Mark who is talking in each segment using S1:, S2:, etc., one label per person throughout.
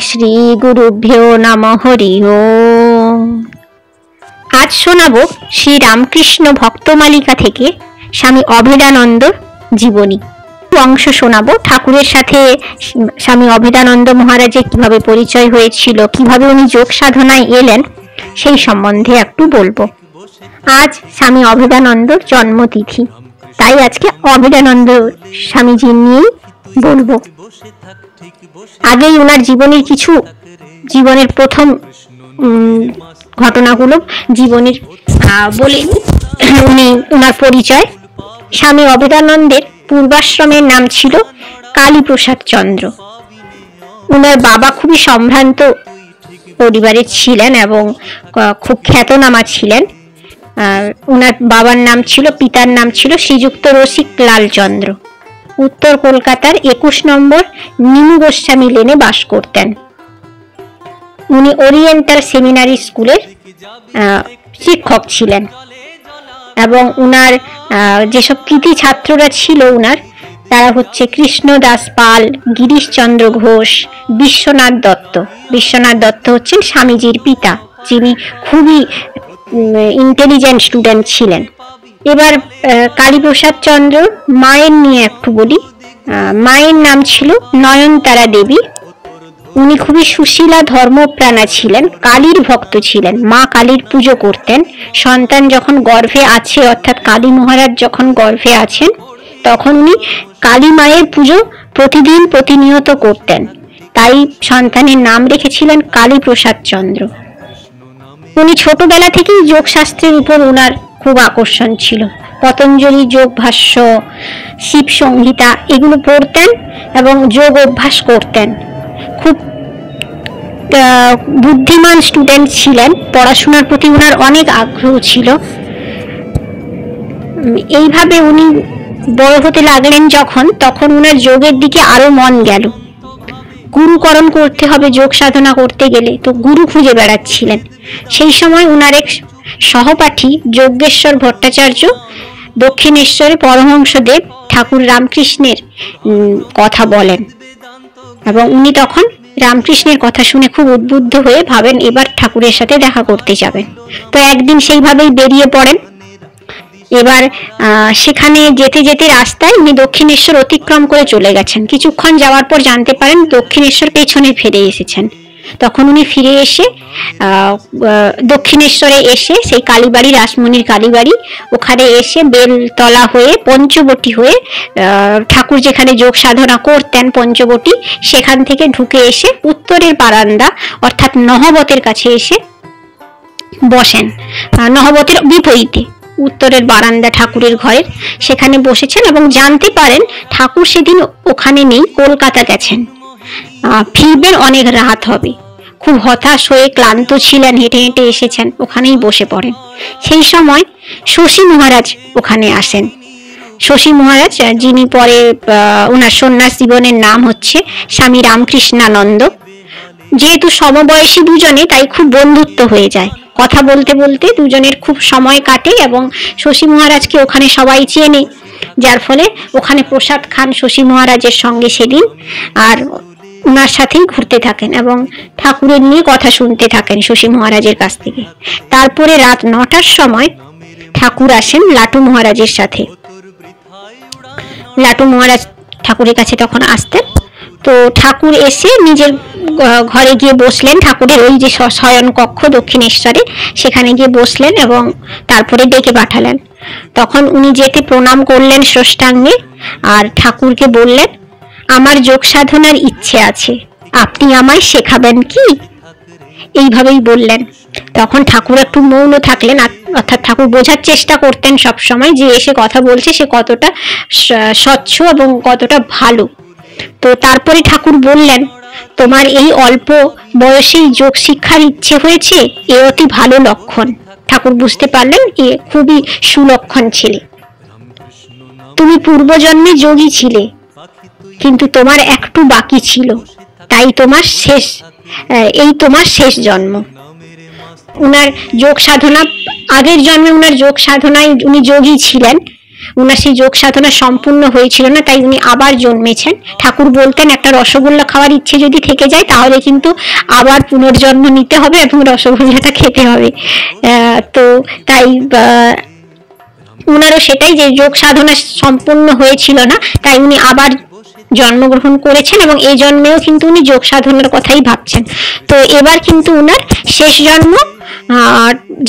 S1: শ্রী গুরুভ্যো নমঃ হরি ওম। আজ শোনাবো শ্রী রামকৃষ্ণ ভক্তমালিকা থেকে স্বামী অভেদানন্দর জীবনী অংশ শোনাবো। ঠাকুরের সাথে স্বামী অভেদানন্দ মহারাজের কিভাবে পরিচয় হয়েছিল, কিভাবে উনি যোগ সাধনায় এলেন, সেই সম্বন্ধে একটু বলবো। আজ স্বামী অভেদানন্দর জন্মতিথি, তাই আজকে অভেদানন্দ স্বামীজি নিয়েই বলবো। আগেই ওনার জীবনের প্রথম ঘটনাগুলো জীবনের বলে উনি ওনার পরিচয়। স্বামী অভেদানন্দের পূর্বাশ্রমের নাম ছিল কালীপ্রসাদ চন্দ্র। ওনার বাবা খুবই সম্ভ্রান্ত পরিবারের ছিলেন এবং খুব খ্যাতনামা ছিলেন। ওনার পিতার নাম ছিল শ্রীযুক্ত রসিক লাল চন্দ্র। উত্তর কলকাতার 21 নম্বর নিমু গোস্বামী লেনে বাস করতেন। উনি ওরিয়েন্টাল সেমিনারি স্কুলের শিক্ষক ছিলেন এবং উনার যেসব কৃতি ছাত্ররা ছিল তারা হচ্ছে কৃষ্ণদাস পাল, গিরিশচন্দ্র ঘোষ, বিশ্বনাথ দত্ত। বিশ্বনাথ দত্ত হচ্ছেন স্বামীজির পিতা, যিনি খুবই ইন্টেলিজেন্ট স্টুডেন্ট ছিলেন। এবার কালীপ্রসাদ চন্দ্র মায়ের নিয়ে একটু বলি। মায়ের নাম ছিল নয়নতারা দেবী। উনি খুবই সুশীলা ধর্মপ্রাণা ছিলেন, কালীর ভক্ত ছিলেন, মা কালীর পুজো করতেন। সন্তান যখন গর্ভে আছে, অর্থাৎ কালী মহারাজ যখন গর্ভে আছেন, তখন উনি কালী মায়ের পুজো প্রতিনিয়ত করতেন। তাই সন্তানের নাম রেখেছিলেন কালীপ্রসাদ চন্দ্র। উনি ছোটবেলা থেকেই যোগ শাস্ত্রের উপর ওনার খুব আকর্ষণ ছিল। পতঞ্জলি যোগ ভাষ্য, শিব সংহিতা এগুলো পড়তেন এবং যোগ অভ্যাস করতেন। খুব বুদ্ধিমান স্টুডেন্ট ছিলেন, পড়াশোনার প্রতি ওনার অনেক আগ্রহ ছিল। এইভাবে উনি বড় হতে লাগলেন তখন ওনার যোগের দিকে আরো মন গেল। গুরুকরণ করতে হবে যোগ সাধনা করতে গেলে, তো গুরু খুঁজে বেড়াচ্ছিলেন। সেই সময় ওনার এক সহপাঠী যজ্ঞেশ্বর ভট্টাচার্য দক্ষিণেশ্বরে পরমহংসদেব ঠাকুর রামকৃষ্ণের কথা বলেন এবং উনি তখন রামকৃষ্ণের কথা শুনে খুব উদ্বুদ্ধ হয়ে ভাবেন এবার ঠাকুরের সাথে দেখা করতে যাবেন। তো একদিন সেইভাবেই বেরিয়ে পড়েন। এবার সেখানে যেতে যেতে রাস্তায় উনি দক্ষিণেশ্বর অতিক্রম করে চলে গেছেন। কিছুক্ষণ যাওয়ার পর জানতে পারেন দক্ষিণেশ্বর পেছনে ফিরে এসেছেন। তখন উনি ফিরে এসে দক্ষিণেশ্বরে এসে সেই কালীবাড়ি, রাসমণির কালীবাড়ি, ওখানে এসে বেলতলা হয়ে পঞ্চবটি হয়ে ঠাকুর যেখানে যোগ সাধনা করতেন পঞ্চবটি, সেখান থেকে ঢুকে এসে উত্তরের বারান্দা অর্থাৎ নহবতের কাছে এসে বসেন। নহবতের বিপরীতে উত্তরের বারান্দা ঠাকুরের ঘরের, সেখানে বসেছেন এবং জানতে পারেন ঠাকুর সেদিন ওখানে নেই, কলকাতা গেছেন, ফিরবেন, অনেক রাত হবে। খুব হতাশ হয়ে ক্লান্ত ছিলেন, হেঁটে হেঁটে এসেছেন, ওখানেই বসে পড়েন। সেই সময় শশী মহারাজ ওখানে আসেন। শশী মহারাজ, যিনি পরে ওনার সন্ন্যাস জীবনের নাম হচ্ছে স্বামী রামকৃষ্ণানন্দ। যেহেতু সমবয়সী দুজনে, তাই খুব বন্ধুত্ব হয়ে যায়। কথা বলতে বলতে দুজনের খুব সময় কাটে এবং শশী মহারাজকে ওখানে সবাই চেনে, যার ফলে ওখানে প্রসাদ খান শশী মহারাজের সঙ্গে সেদিন, আর ওনার সাথেই ঘুরতে থাকেন এবং ঠাকুরের নিয়ে কথা শুনতে থাকেন শশী মহারাজের কাছ থেকে। তারপরে রাত 9টার সময় ঠাকুর আসেন লাটু মহারাজের সাথে। লাটু মহারাজ ঠাকুরের কাছে তখন আসতেন। তো ঠাকুর এসে নিজের ঘরে গিয়ে বসলেন, ঠাকুরের ওই যে শয়ন কক্ষ দক্ষিণেশ্বরে, সেখানে গিয়ে বসলেন এবং তারপরে ডেকে পাঠালেন। তখন উনি যেতে প্রণাম করলেন স্রষ্টাঙ্গে, আর ঠাকুরকে বললেন, আমার যোগ সাধনার ইচ্ছে আছে, আপনি আমায় শেখাবেন কি? এইভাবেই বললেন। তখন ঠাকুর একটু মৌন থাকলেন, অর্থাৎ ঠাকুর বোঝার চেষ্টা করতেন সবসময় যে এসে কথা বলছে সে কতটা স্বচ্ছ এবং কতটা ভালো। তো তারপরে ঠাকুর বললেন, তোমার এই অল্প বয়সেই যোগ শিক্ষার ইচ্ছে হয়েছে, এ অতি ভালো লক্ষণ। ঠাকুর বুঝতে পারলেন এ খুবই সুলক্ষণ ছেলে। তুমি পূর্বজন্মে যোগী ছিলে, কিন্তু তোমার একটু বাকি ছিল, তাই তোমার শেষ জন্ম। উনার যোগ সাধনা, আগের জন্মে উনার যোগ সাধনায় উনি যোগী ছিলেন, উনার সেই যোগ সাধনা সম্পূর্ণ হয়েছিল না, তাই উনি আবার জন্মেছেন। ঠাকুর বলতেন একটা রসগোল্লা খাওয়ার ইচ্ছে যদি থেকে যায় তাহলে কিন্তু আবার পুনর্জন্ম নিতে হবে এবং রসগোল্লাটা খেতে হবে। তো তাই উনারও সেটাই, যে যোগ সাধনা সম্পূর্ণ হয়েছিল না, তাই উনি আবার জন্মগ্রহণ করেছেন এবং এই জন্মেও কিন্তু উনি যোগ সাধনার কথাই ভাবছেন। তো এবার কিন্তু উনার শেষ জন্ম,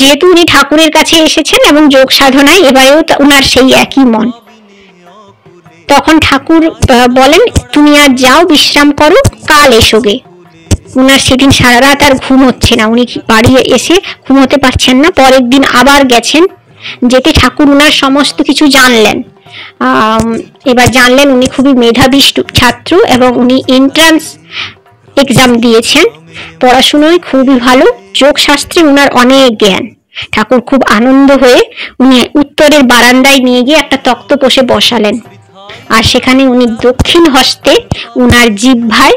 S1: যেহেতু উনি ঠাকুরের কাছে এসেছেন এবং যোগ সাধনায় এবারেও উনার সেই একই মন। তখন ঠাকুর বলেন তুমি আর যাও, বিশ্রাম করো, কাল এসোগে। উনার সেদিন সারা রাত আর ঘুম হচ্ছে না, উনি বাড়ি এসে ঘুমোতে পারছেন না। পরের দিন আবার গেছেন, যেতে ঠাকুর উনার সমস্ত কিছু জানলেন। এবার জানলেন উনি খুবই মেধাবী ছাত্র এবং উনি এন্ট্রান্স এক্সাম দিয়েছেন, পড়াশুনোয় খুবই ভালো, যোগ শাস্ত্রে উনার অনেক জ্ঞান। ঠাকুর খুব আনন্দ হয়ে উনি উত্তরের বারান্দায় নিয়ে গিয়ে একটা তক্তপোষে বসালেন, আর সেখানে উনি দক্ষিণ হস্তে উনার জিহ্বায়,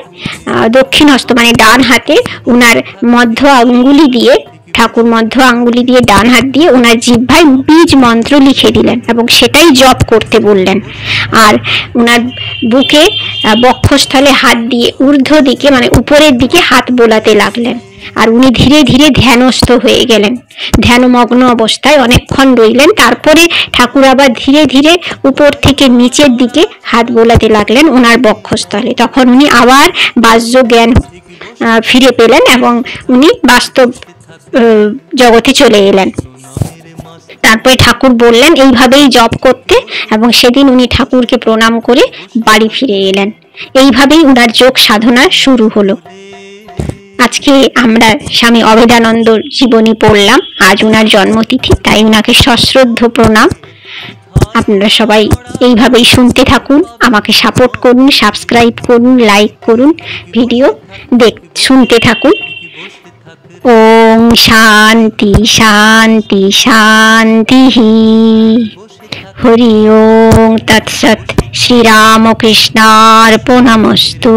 S1: দক্ষিণ হস্ত মানে ডান হাতে উনার মধ্য আঙ্গুলি দিয়ে, ঠাকুর মধ্য আঙ্গুলি দিয়ে ডান হাত দিয়ে ওনার জিহ্বায় বীজ মন্ত্র লিখে দিলেন এবং সেটাই জপ করতে বললেন। আর ওনার বুকে বক্ষস্থলে হাত দিয়ে ঊর্ধ্ব দিকে মানে উপরের দিকে হাত বোলাতে লাগলেন, আর উনি ধীরে ধীরে ধ্যানস্থ হয়ে গেলেন। ধ্যানমগ্ন অবস্থায় অনেকক্ষণ রইলেন, তারপরে ঠাকুর আবার ধীরে ধীরে উপর থেকে নিচের দিকে হাত বোলাতে লাগলেন ওনার বক্ষস্থলে। তখন উনি আবার বাহ্য জ্ঞান ফিরে পেলেন এবং উনি বাস্তব জগতে চলে এলেন। তারপরে ঠাকুর বললেন এইভাবেই জপ করতে, এবং সেদিন উনি ঠাকুরকে প্রণাম করে বাড়ি ফিরে এলেন। এইভাবেই উনার যোগ সাধনা শুরু হলো। আজকে আমরা স্বামী অভেদানন্দর জীবনী পড়লাম, আজ উনার জন্মতিথি, তাই উনাকে সশ্রদ্ধ প্রণাম। আপনারা সবাই এইভাবেই শুনতে থাকুন, আমাকে সাপোর্ট করুন, সাবস্ক্রাইব করুন, লাইক করুন, ভিডিও শুনতে থাকুন। ওম শান্তি শান্তি শান্তি। হরি ওম তৎসৎ। শ্রীরামকৃষ্ণার্পণমস্তু।